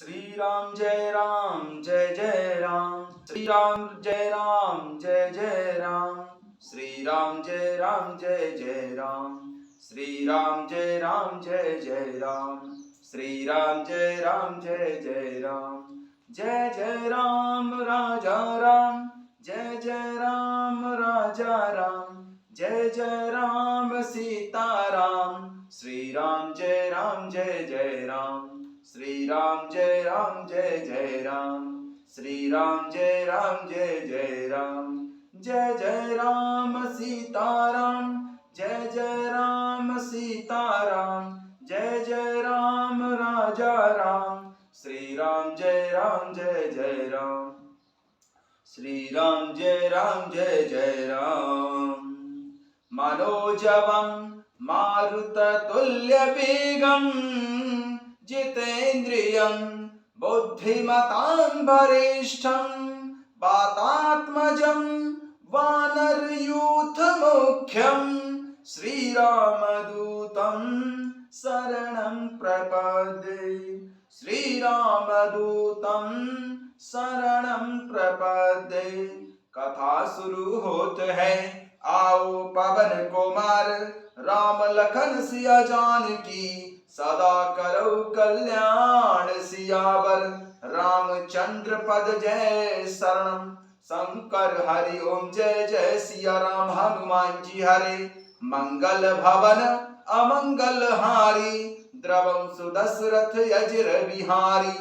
श्री राम जय जय राम, श्री राम जय राम जय जय राम, श्री राम जय राम जय जय राम, श्री राम जय राम जय जय राम, श्री राम जय राम जय जय राम। जय राम राजा राम, जय राम राजा राम, जय राम सीता राम, श्री राम जय राम जय जय राम, श्री राम जय राम जय जय राम, श्री राम जय राम जय जय राम। जय राम सीता राम, जय राम सीता राम, जय राम राजा राम, श्री राम जय राम जय जय राम, श्री राम जय राम जय जय राम। मनोजवं मारुततुल्यवेगं जितेन्द्रियं बुद्धिमतां वरिष्ठं वातात्मजं वानरयूथमुख्यं श्रीरामदूतं शरणं प्रपद्ये, श्रीरामदूतं शरणं प्रपद्ये। कथा शुरू होत है, आओ पवन कुमार, राम लखन सिया जानकी, सदा करो कल्याण सियावर। रामचंद्र पद जय शरणम, शंकर हरि ओम जय जय सिया राम। हनुमान जी हरे, मंगल भवन अमंगल हारी, द्रवं सुदशरथ अजर बिहारी।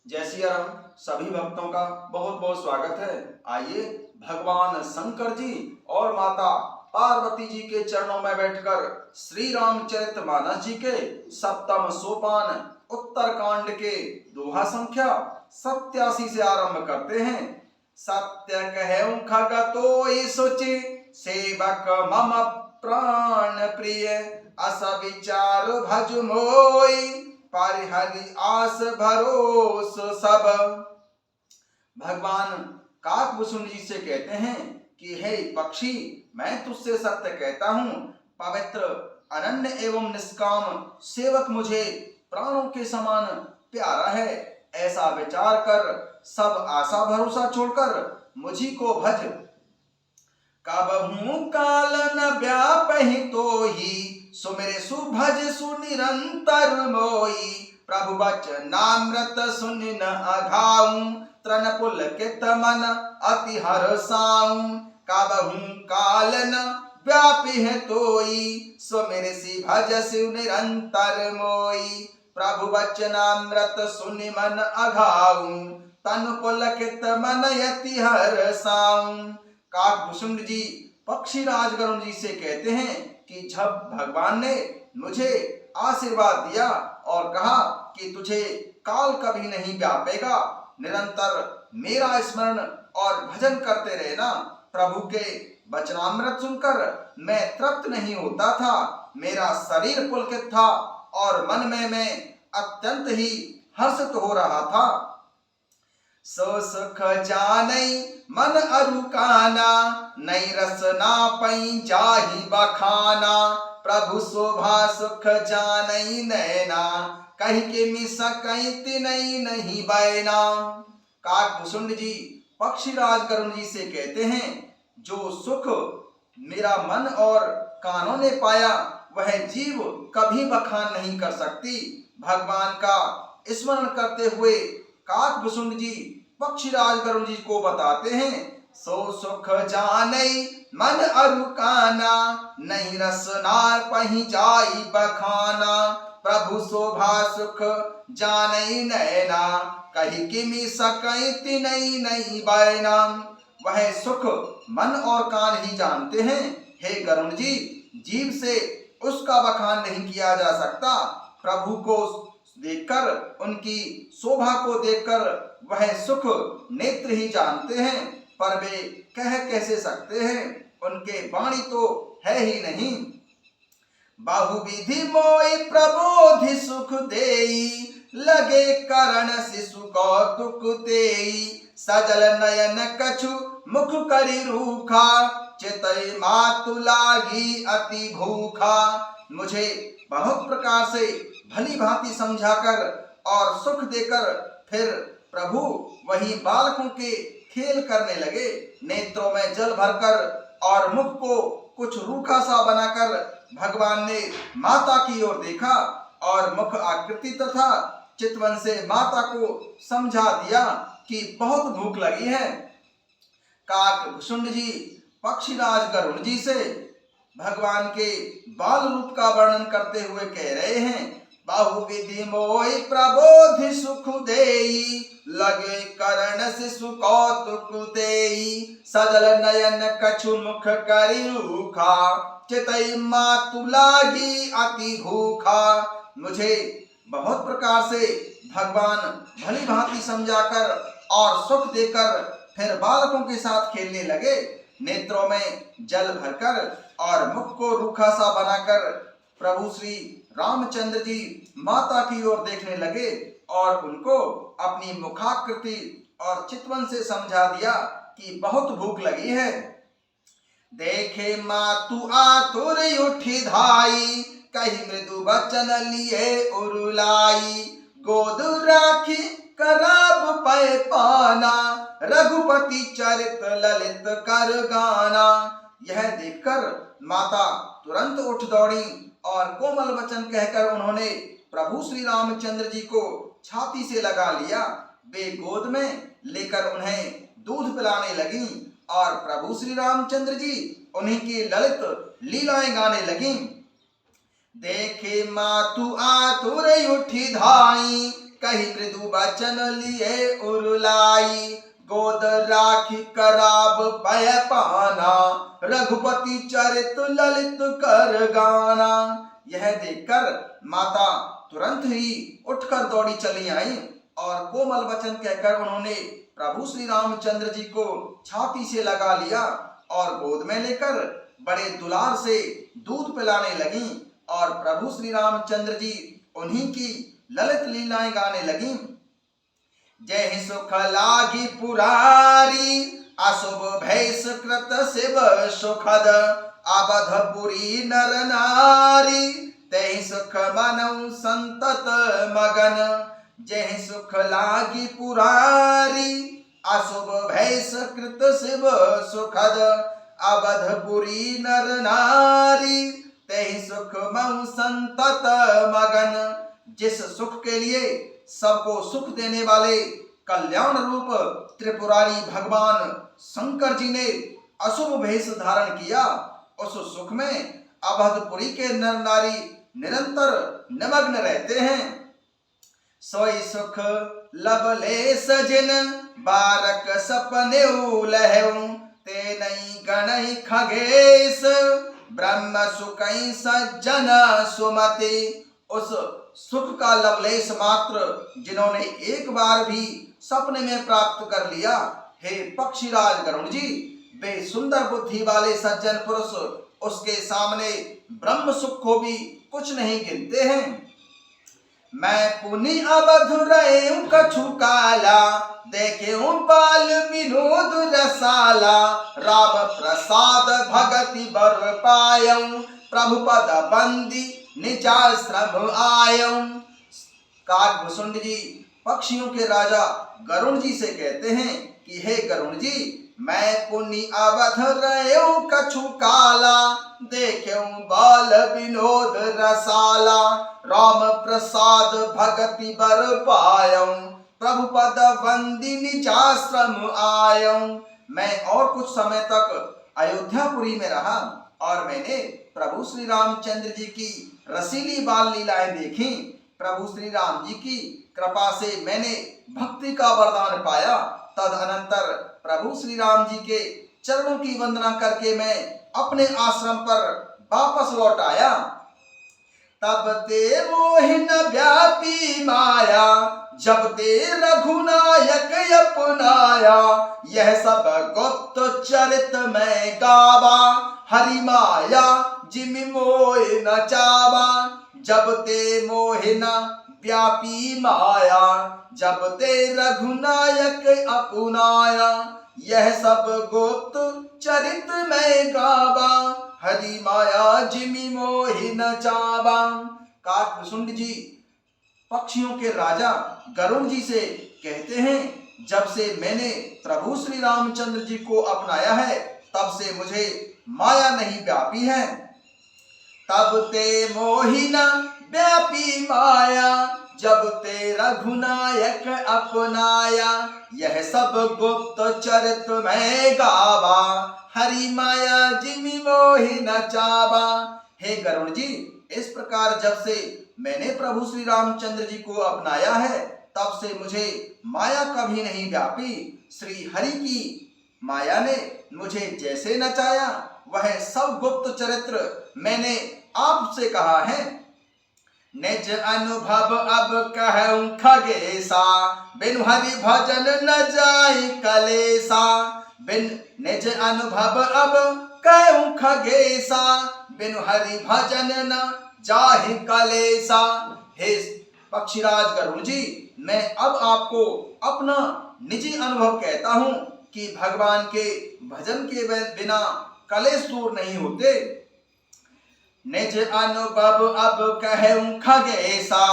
जय सिया राम। सभी भक्तों का बहुत बहुत स्वागत है। आइए भगवान शंकर जी और माता पार्वती जी के चरणों में बैठकर श्री रामचरितमानस जी के सप्तम सोपान उत्तरकांड के दोहा संख्या 87 से आरंभ करते हैं। सत्य कहूं खगतोई सुचि, सेवक मम प्राण प्रिय, अस विचार भज मोई, परिहरि आस भरोस सब। भगवान काकभूषुंड जी से कहते हैं कि हे पक्षी, मैं तुझसे सत्य कहता हूँ, पवित्र अनन्य एवं निष्काम सेवक मुझे प्राणों के समान प्यारा है। ऐसा विचार कर सब आशा भरोसा छोड़कर मुझी को भज। कबहू काल न व्यापहि तोहि, सुमिर सुभज सुनिरंतर मोई, प्रभु वचनामृत सुनि न अघाऊं, तृण पुलकित मन अति हर्षाऊं। कबहू काल न व्यापहि तोई, सुमिर सि भज शिव निरंतर मोई, प्रभु वचनामृत सुनि मन अघाऊं, तन पुलकित मन अति हर्षाऊं। काकभूषुंड जी पक्षीराज गरुड़ जी से कहते हैं कि जब भगवान ने मुझे आशीर्वाद दिया और कहा कि तुझे काल कभी नहीं व्यापेगा, निरंतर मेरा स्मरण और भजन करते रहना। प्रभु के वचनामृत सुनकर मैं तृप्त नहीं होता था, मेरा शरीर पुलकित था और मन में मैं अत्यंत ही हर्षित हो रहा था। सो सुख जानई मन अरुकाना, नई रसना पई जाहि बखाना, प्रभु शोभा सुख जानई नैना, कहि के मिस कई तिनई नहीं बैना। काकभूषुंड जी पक्षीराज गरुड़ जी से कहते हैं, जो सुख मेरा मन और कानों ने पाया वह जीव कभी बखान नहीं कर सकती। भगवान का स्मरण करते हुए काकभूषुंड जी पक्षीराज गरुड़ जी को बताते हैं, सो सुख जानई मन अरुकाना, नहीं रसना पही जाई बखाना, प्रभु शोभा सुख जानई नैना, कही किमि सकई तिनई नहीं बैना। वह सुख मन और कान ही जानते हैं। हे गरुड़ जी, जीव से उसका बखान नहीं किया जा सकता। प्रभु को देखकर, उनकी शोभा को देखकर वह सुख नेत्र ही जानते हैं, पर वे कह कैसे सकते हैं, उनके वाणी तो है ही नहीं। बहुविधि मोहि प्रबोधि सुख देई, लगे करण शिशु कौतुक तेई, सजल नयन कछु मुख करि रूखा, चितई मातु लागी अति भूखा। मुझे बहुत प्रकार से भली भांति समझाकर और सुख देकर फिर प्रभु वही बालकों के खेल करने लगे। नेत्रों में जल भरकर और मुख को कुछ रूखा सा बनाकर भगवान ने माता की ओर देखा और मुख आकृति तथा चितवन से माता को समझा दिया कि बहुत भूख लगी है। काकभुसुंड जी पक्षीराज गरुड़ जी से भगवान के बाल रूप का वर्णन करते हुए कह रहे हैं, बहुविधि मोहि प्रबोधि सुख देई, लगे करण शिशु कौतुक देई, सजल नयन कछु मुख करि रूखा, चितई मातु लागी अति भूखा। मुझे बहुत प्रकार से भगवान भली भांति समझाकर और सुख देकर फिर बालकों के साथ खेलने लगे। नेत्रों में जल भरकर और मुख को रूखा सा बनाकर प्रभु श्री रामचंद्र जी माता की ओर देखने लगे और उनको अपनी मुखाकृति और चितवन से समझा दिया कि बहुत भूख लगी है। देखे मातु आतुर उठी धाई, कही मृदु बचन लिए उरुलाई, गोद राखी कराब पै पाना, रघुपति चरित ललित कर गाना। यह देखकर माता तुरंत उठ दौड़ी और कोमल वचन कहकर उन्होंने प्रभु श्री रामचंद्र जी को छाती से लगा लिया। वे गोद में लेकर उन्हें दूध पिलाने लगी और प्रभु श्री रामचंद्र जी उन्हीं की ललित लीलाएं गाने लगी। देखे मातु आतुर उठी धाई, कही मृदु वचन लिए उरुलाई, गोद राखी कराब पय पाना, रघुपति चरित ललित कर गाना। यह देखकर माता तुरंत ही उठकर दौड़ी चली आई और कोमल वचन कहकर उन्होंने प्रभु श्री रामचंद्र जी को छाती से लगा लिया और गोद में लेकर बड़े दुलार से दूध पिलाने लगी और प्रभु श्री रामचंद्र जी उन्हीं की ललित लीलाएं गाने लगी। जय सुख लागी पुरारी, अशुभ भैस कृत शिव सुखद, अवधपुरी नर नारी, तहि सुख मनऊ संतत मगन। जय सुख लागी पुरारी, अशुभ भैस कृत शिव सुखद, अवधपुरी नर नारी, तहि सुख मऊ संतत मगन। जिस सुख के लिए सबको सुख देने वाले कल्याण रूप त्रिपुरारी भगवान शंकर जी ने अशुभ भेष धारण किया, उस सुख में अवधपुरी के नर नारी निरंतर निमग्न रहते हैं। सोई सुख लबले सजन, बारक सपने लहऊ, ते नई गणई खगेश, ब्रह्म सुकई सज्जन सुमति। उस सुख का लवलेश मात्र जिन्होंने एक बार भी सपने में प्राप्त कर लिया, हे पक्षीराज गरुड़ जी, वे सुंदर बुद्धि वाले सज्जन पुरुष उसके सामने ब्रह्म सुख को भी कुछ नहीं गिनते हैं। मैं पुनि अवध रहे कछु काला, देखे बाल विनोद रसाला, राम प्रसाद भगति बर पायऊ, प्रभु पद बंदी निजाश्रम आयऊ। काकभुसुंड जी पक्षियों के राजा गरुड़ जी से कहते हैं कि हे गरुड़ जी, मैं पुनि अवध रहे कछु काला, देखे बाल विनोद रसाला, राम प्रसाद भगति बर पायऊ, प्रभु पद बंदी निजाश्रम आयऊ। मैं और कुछ समय तक अयोध्यापुरी में रहा और मैंने प्रभु श्री रामचंद्र जी की रसीली बाल लीलाएं देखी। प्रभु श्री राम जी की कृपा से मैंने भक्ति का वरदान पाया। तदनंतर प्रभु श्री राम जी के चरणों की वंदना करके मैं अपने आश्रम पर वापस लौट आया। तब ते मोहिन व्यापी माया, जब ते रघुनायक अपनाया, यह सब गुप्त चरित में गावा, हरि माया जिमि मोह न चावा। जब ते मोहिन व्यापी माया, जब ते रघुनायक अपनाया, यह सब गुप्त चरित में गावा, हरि माया जिमि मोहि न चावा। काकभुसुंड जी पक्षियों के राजा गरुड़ जी से कहते हैं, जब से मैंने प्रभु श्री रामचंद्र जी को अपनाया है तब से मुझे माया नहीं व्यापी है। तब ते मोहि न व्यापी माया, जब ते रघुनायक अपनाया। यह सब गुप्त चरित मैं गावा, हरि माया जिमि मोहि न चावा। हे गरुड़ जी, इस प्रकार जब से मैंने प्रभु श्री रामचंद्र जी को अपनाया है तब से मुझे माया कभी नहीं व्यापी। श्री हरि की माया ने मुझे जैसे नचाया वह सब गुप्त चरित्र मैंने आपसे कहा है। निज अनुभव अब कहूं खगेसा, बिनु हरि भजन न जाय कलेसा। निज अनुभव अब कहूं खगेसा, बिनु हरि भजन न जाहि कलेसा। हे पक्षीराज गरुड़ जी, मैं अब आपको अपना निजी अनुभव कहता हूं कि भगवान के भजन के बिना कलेश दूर नहीं होते। निज अनुभव अब कहूं खगेसा,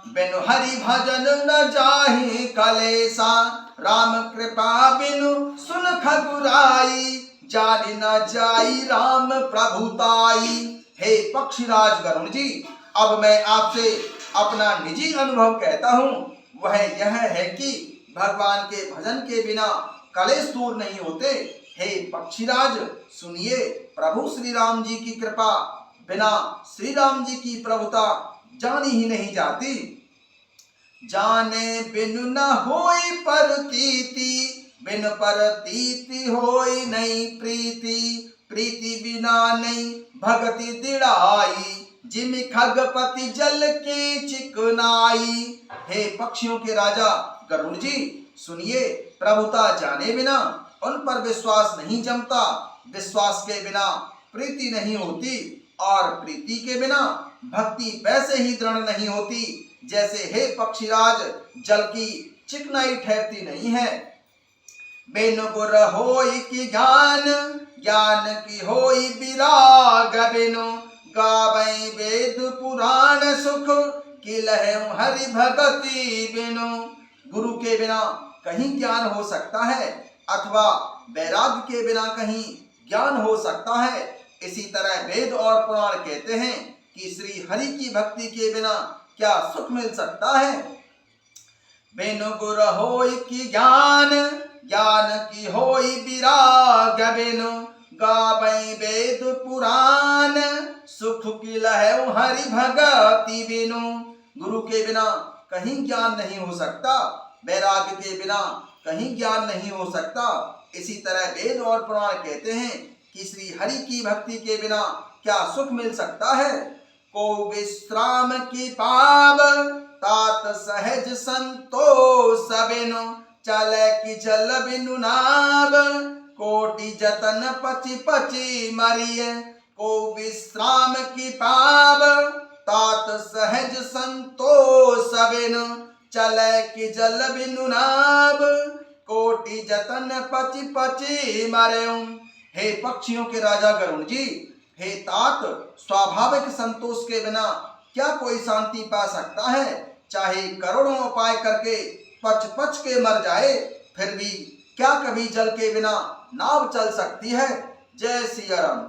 बिनु हरि भजन न जाहि कलेसा। राम कृपा बिनु सुन खगुराई, जानि न जाई राम प्रभुताई। हे पक्षीराज गरुड़ जी, अब मैं आपसे अपना निजी अनुभव कहता हूँ। वह यह है कि भगवान के भजन के बिना कलेश दूर नहीं होते। हे पक्षीराज सुनिए, प्रभु श्री राम जी की कृपा बिना श्री राम जी की प्रभुता जानी ही नहीं जाती। जाने बिनु न होई परतीति, बिन परतीति होई नहीं प्रीति। प्रीति बिना नहीं भगति दिड़ाई, जिमि खगपति जल की चिकनाई। हे पक्षियों के राजा गरुड़ जी सुनिए, प्रभुता जाने बिना उन पर विश्वास नहीं जमता। विश्वास के बिना प्रीति नहीं होती और प्रीति के बिना भक्ति वैसे ही दृढ़ नहीं होती जैसे हे पक्षीराज जल की चिकनाई ठहरती नहीं है। बिनु गुर होई की ज्ञान, ज्ञान की होई विराग। बिनु गावै वेद पुराण सुख, कि लहु हरि भगति बिनु। गुरु के बिना कहीं ज्ञान हो सकता है अथवा वैराग्य के बिना कहीं ज्ञान हो सकता है। इसी तरह वेद और पुराण कहते हैं कि श्री हरि की भक्ति के बिना क्या सुख मिल सकता है। बिनु गुर होई की ज्ञान, ज्ञान की होई विराग। बिनु गावै वेद पुराण सुख, की लहु हरि भगति बिनु। गुरु के बिना कहीं ज्ञान नहीं हो सकता, वैराग्य के बिना कहीं ज्ञान नहीं हो सकता। इसी तरह वेद और पुराण कहते हैं कि श्री हरि की भक्ति के बिना क्या सुख मिल सकता है। को विश्राम की पाव, तात सहज संतोष बिनु। चले कि जल बिनु नाव, कोटि जतन पचि पचि मरिय। को विश्राम की पाव, तात सहज संतोष बिनु। चले कि जल बिनु नाव, कोटि जतन पचि पचि मरऊं। हे पक्षियों के राजा गरुड़ जी, हे तात, स्वाभाविक संतोष के बिना क्या कोई शांति पा सकता है। चाहे करोड़ों उपाय करके पच पच के मर जाए फिर भी क्या कभी जल के बिना नाव चल सकती है। जय सिया राम।